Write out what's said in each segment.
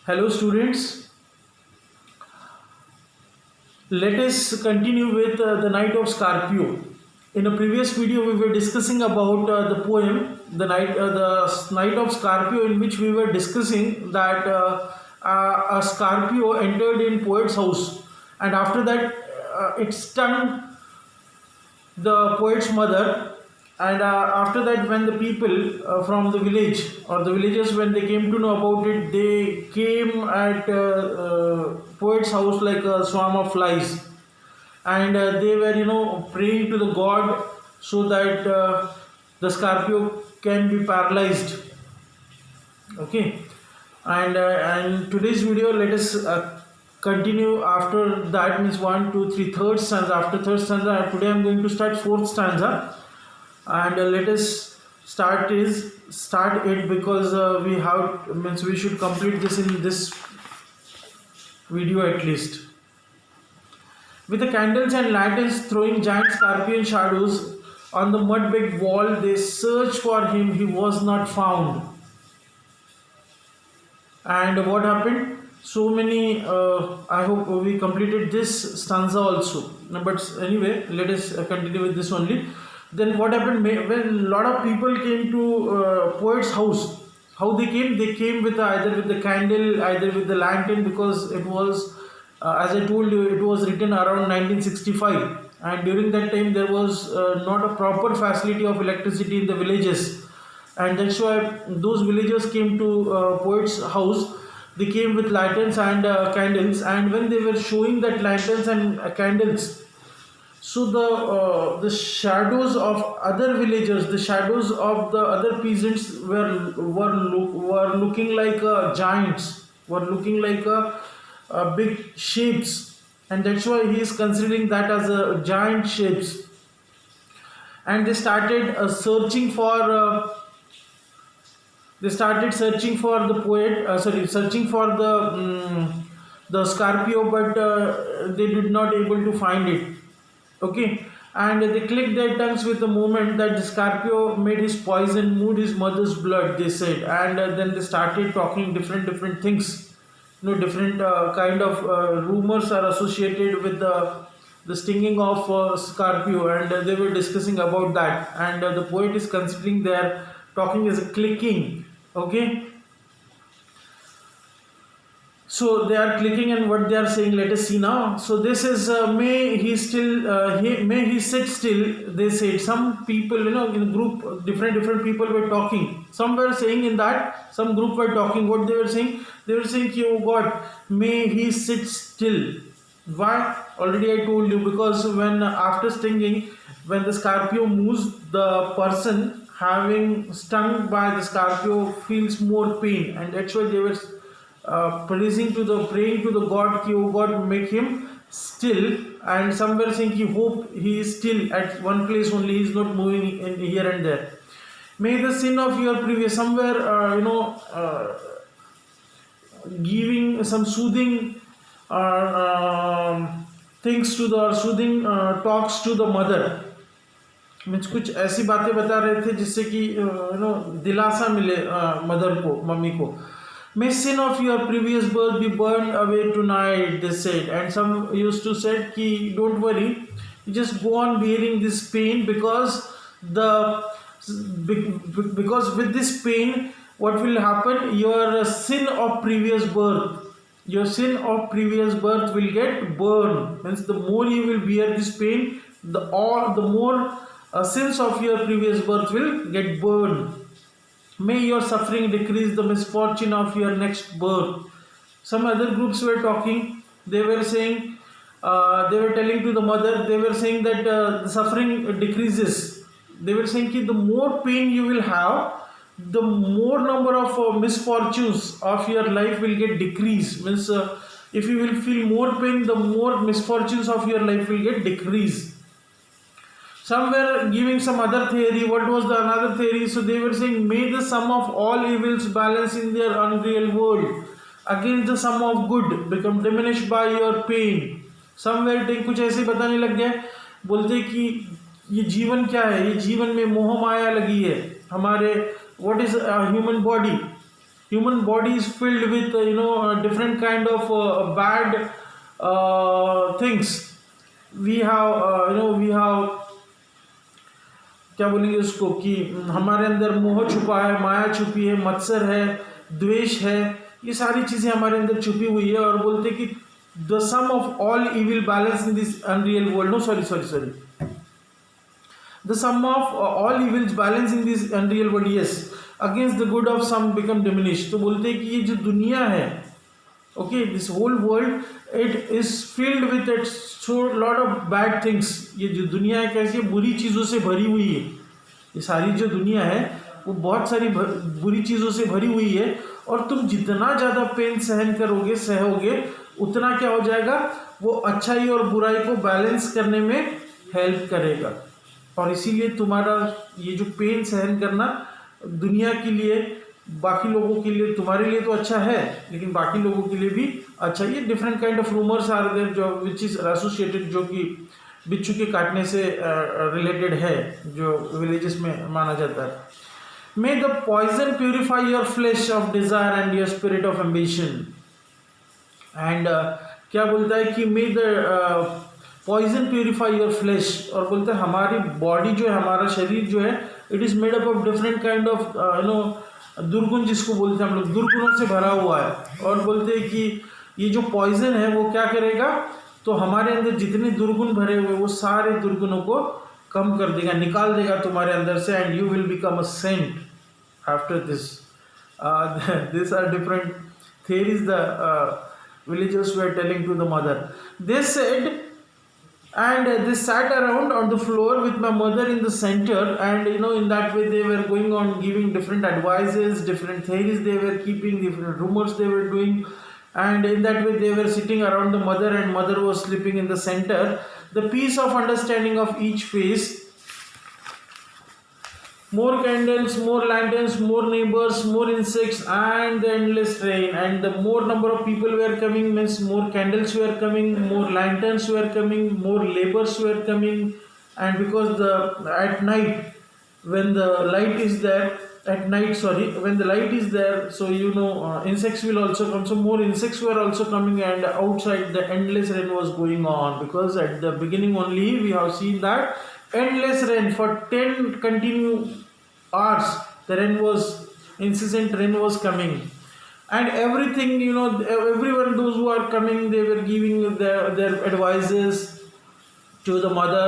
Hello, students. Let us continue with the Night of Scorpio. In a previous video, we were discussing about the poem, the Night of Scorpio, in which we were discussing that a Scorpio entered in poet's house, and after that, it stung the poet's mother. And after that, when the people from the village or the villagers, when they came to know about it, they came at poet's house like a swarm of flies, and they were praying to the god so that the Scorpio can be paralyzed. Okay. And today's video, let us continue after that, means one, two, three, third stanza. After third stanza, today I'm going to start fourth stanza, and let us start it, because we should complete this in this video at least. With the candles and lanterns throwing giant scorpion shadows on the mud-baked wall, they searched for him. He was not found. And what happened? So many. I hope we completed this stanza also. But anyway, let us continue with this only. Then what happened when a lot of people came to poet's house? How they came? They came with either with the candle, either with the lantern, because it was, as I told you, it was written around 1965, and during that time there was not a proper facility of electricity in the villages, and that's why those villagers came to poet's house. They came with lanterns and candles, and when they were showing that lanterns and candles, so the shadows of other villagers, the shadows of the other peasants were looking like giants, were looking like big shapes, and that's why he is considering that as a giant shapes. And they started searching for. They started searching for the poet, searching for the Scorpio, but they did not able to find it. Okay, and they clicked their tongues with the moment that the Scorpio made his poison, moved his mother's blood, they said, and then they started talking different things. Different kind of rumors are associated with the stinging of Scorpio, and they were discussing about that, and the poet is considering their talking as a clicking. Okay, so they are clicking, and what they are saying, let us see now. So this is may he sit still, they said. Some people, in a group, different people were talking. Some were saying in that, some group were talking. What they were saying? They were saying, oh God, may he sit still. Why? Already I told you, because when after stinging, when the Scorpio moves, the person having stung by the Scorpio feels more pain, and that's why they were praying to the god ki, oh God, make him still. And some were saying ki, hope he is still at one place only, he is not moving in here and there. May the sin of your previous, somewhere giving some soothing things to the soothing talks to the mother, means कुछ ऐसी बातें बता रहे थे जिससे कि दिलासा मिले मदर को, मम्मी को. May sin of your previous birth be burned away tonight, they said. And some used to say कि don't worry, you just go on bearing this pain, because with this pain, what will happen? Your sin of previous birth will get burned. Means the more you will bear this pain, the more sins of your previous birth will get burned. May your suffering decrease the misfortune of your next birth. Some other groups were talking. They were saying, they were telling to the mother, they were saying that the suffering decreases. They were saying that the more pain you will have, the more number of misfortunes of your life will get decreased. Means if you will feel more pain, the more misfortunes of your life will get decreased. Some were giving some other theory. What was the another theory? So they were saying, may the sum of all evils balance in their unreal world against the sum of good become diminished by your pain. Some were कुछ ऐसे बताने लग गए, बोलते कि ये जीवन क्या है, ये जीवन में मोह माया लगी है हमारे. What is a human body? human body is filled with different kind of bad things. We have क्या बोलेंगे उसको कि हमारे अंदर मोह छुपा है, माया छुपी है, मत्सर है, द्वेष है, ये सारी चीज़ें हमारे अंदर छुपी हुई है। और बोलते कि the sum of all evil balance in this unreal world, no sorry, the sum of all evils balance in this unreal world, yes, against the good of some become diminish. तो बोलते हैं कि ये जो दुनिया है, okay, this whole world it is filled with its so lot of bad things. ये जो दुनिया है कैसी बुरी चीज़ों से भरी हुई है। ये सारी जो दुनिया है वो बहुत सारी बुरी चीज़ों से भरी हुई है। और तुम जितना ज़्यादा पेन सहन करोगे, सहोगे, उतना क्या हो जाएगा, वो अच्छाई और बुराई को बैलेंस करने में हेल्प करेगा। और इसीलिए तुम्हारा ये जो पेन सहन करना दुनिया के लिए, बाकी लोगों के लिए, तुम्हारे लिए तो अच्छा है लेकिन बाकी लोगों के लिए भी अच्छा। ये different kind of rumours are there जो विच इज एसोसिएटेड, जो कि बिच्छू के काटने से रिलेटेड है, जो विलेजेस में माना जाता है। May the poison purify your flesh of desire and your spirit of ambition. And क्या बोलता है कि may the poison purify your flesh. और बोलते हैं हमारी बॉडी जो है, हमारा शरीर जो है, it is made up of different kind of दुर्गुण, जिसको बोलते हैं हम लोग, दुर्गुणों से भरा हुआ है। और बोलते हैं कि ये जो पॉइजन है वो क्या करेगा, तो हमारे अंदर जितने दुर्गुण भरे हुए वो सारे दुर्गुणों को कम कर देगा, निकाल देगा तुम्हारे अंदर से, and you will become a saint after this. This are different theories the villagers were telling to the mother. They said, and they sat around on the floor with my mother in the center, and in that way they were going on giving different advices, different theories they were keeping, different rumors they were doing, and in that way they were sitting around the mother, and mother was sleeping in the center. The peace of understanding of each face. More candles, more lanterns, more neighbors, more insects, and the endless rain. And the more number of people were coming means more candles were coming, more lanterns were coming, more laborers were coming. And because at night, when the light is there, when the light is there, so insects will also come. So more insects were also coming, and outside the endless rain was going on. Because at the beginning only we have seen that endless rain for 10 continuous hours, the rain was, incessant rain was coming, and everything, everyone, those who are coming, they were giving their advices to the mother.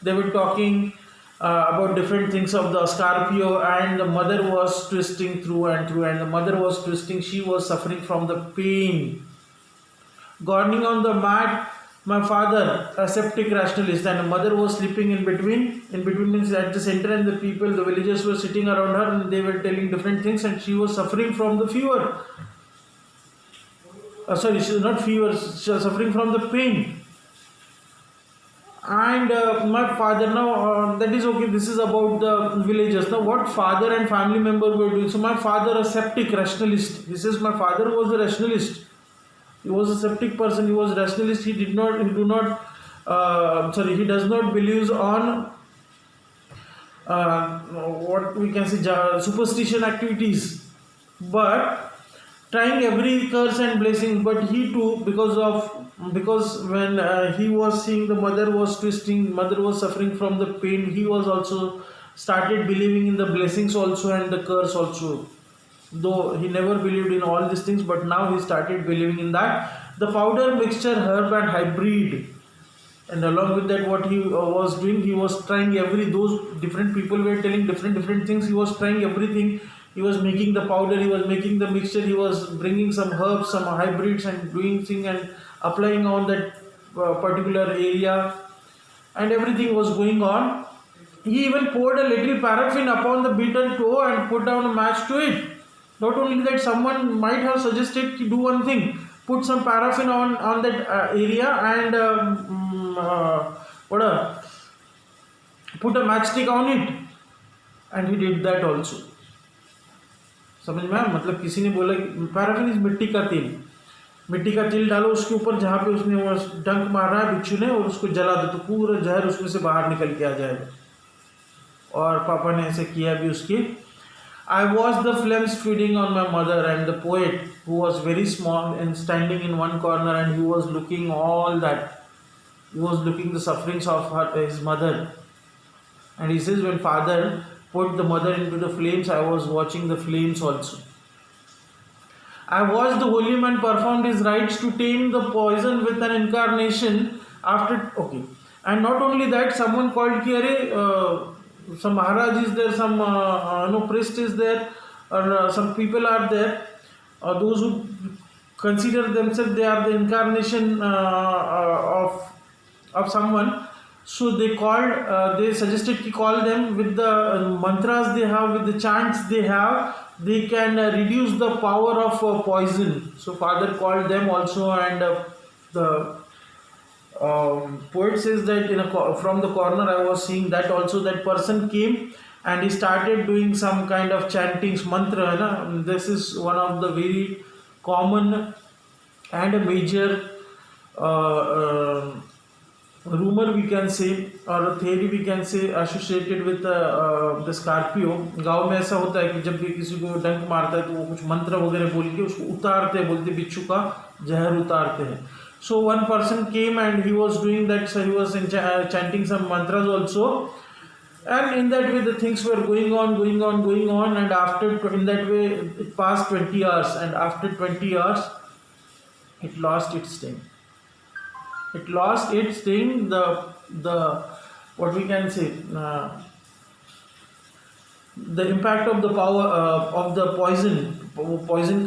They were talking about different things of the Scorpio, and the mother was twisting through and through, and the mother was twisting, she was suffering from the pain. Groaning on the mat, my father, a septic rationalist, and the mother was sleeping in between. In between means at the center, and the people, the villagers were sitting around her, and they were telling different things, and she was suffering from the fever. Sorry, she was not fever, she was suffering from the pain. And my father, now that is okay, this is about the villagers. Now what father and family member were doing. So my father, a septic rationalist, he says my father was a rationalist. He was a skeptic person. He was rationalist. He does not believe on what we can say superstition activities, but trying every curse and blessing. But he too, because when he was seeing the mother was twisting, mother was suffering from the pain, he was also started believing in the blessings also and the curse also. Though he never believed in all these things, but now he started believing in that. The powder, mixture, herb and hybrid. And along with that, what he was doing, he was trying those different people were telling different things. He was trying everything. He was making the powder, he was making the mixture, he was bringing some herbs, some hybrids, and doing things and applying on that particular area, and everything was going on. He even poured a little paraffin upon the beaten toe and put down a match to it. Not only that, someone might have suggested to do one thing, put some paraffin on that area, and put a matchstick on it, and he did that also. समझ में आया? मतलब किसी ने बोला paraffin is मिट्टी का तेल डालो उसके ऊपर, जहाँ पे उसने वो डंक मारा है बिच्छू ने, और उसको जला दो तो पूरा जहर उसमें से बाहर निकल के आ जाएगा। और पापा ने ऐसे किया भी उसकी। I watched the flames feeding on my mother, and the poet, who was very small and standing in one corner, and he was looking all that. He was looking the sufferings of his mother. And he says, when father put the mother into the flames, I was watching the flames also. I watched the holy man perform his rites to tame the poison with an incarnation after. Okay. And not only that, someone called Kiare, some Maharaj is there, some no priest is there, or some people are there, those who consider themselves they are the incarnation of someone. So they suggested to call them with the mantras they have, with the chants they have, they can reduce the power of poison. So father called them also, and the poet says that from the corner I was seeing that also, that person came and he started doing some kind of chantings, mantra. This is one of the very common and a major rumor we can say, और theory we can say associated with the Scorpio. गांव में ऐसा होता है कि जब भी किसी को डंक मारता है तो वो कुछ मंत्र वगैरह बोल के उसको उतारते हैं, बोलते बिच्छू का जहर उतारते हैं. So one person came and he was doing that, so he was chanting some mantras also, and in that way the things were going on, and after in that way it passed 20 hours, and after 20 hours it lost its sting. It lost its sting. The what we can say, the impact of the power of the poison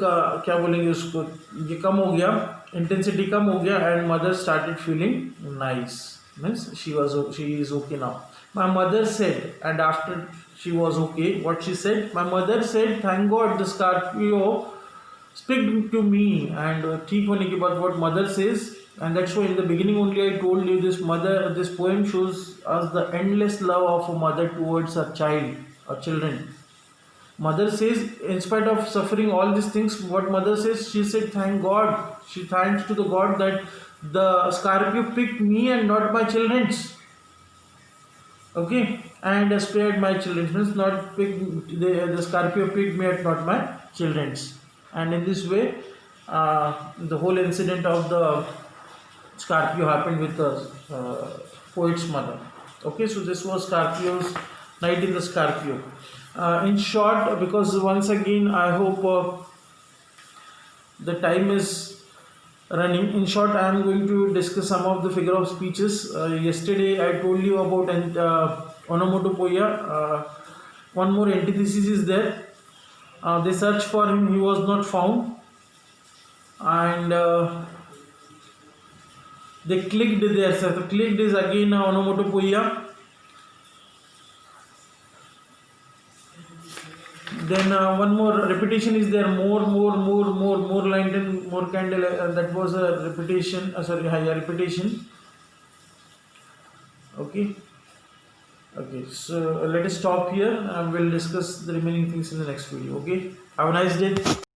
का क्या बोलेंगे उसको, ये कम हो गया, intensity कम हो गया, and mother started feeling nice. Means she is okay now. My mother said, and after she was okay, what she said, my mother said, thank God the Scorpio speak to me. And ठीक होने के बाद what mother says, and that's why in the beginning only I told you this poem shows us the endless love of a mother towards her child or children. Mother says, in spite of suffering all these things, what mother says, she said, thank God. She thanks to the God that the Scorpio picked me and not my children's. Okay, and spared my children. Means not picked, the Scorpio picked me and not my children's. And in this way, the whole incident of the Scorpio happened with the poet's mother. Okay, so this was Scorpio's night in the Scorpio. In short, because once again I hope the time is running. In short, I am going to discuss some of the figure of speeches. Yesterday I told you about onomatopoeia. One more antithesis is there. They searched for him, he was not found, and they clicked there. So the clicked is again onomatopoeia. Then one more repetition is there. More light and more candle. That was a repetition. Repetition. Okay. So let us stop here, and we'll discuss the remaining things in the next video. Okay. Have a nice day.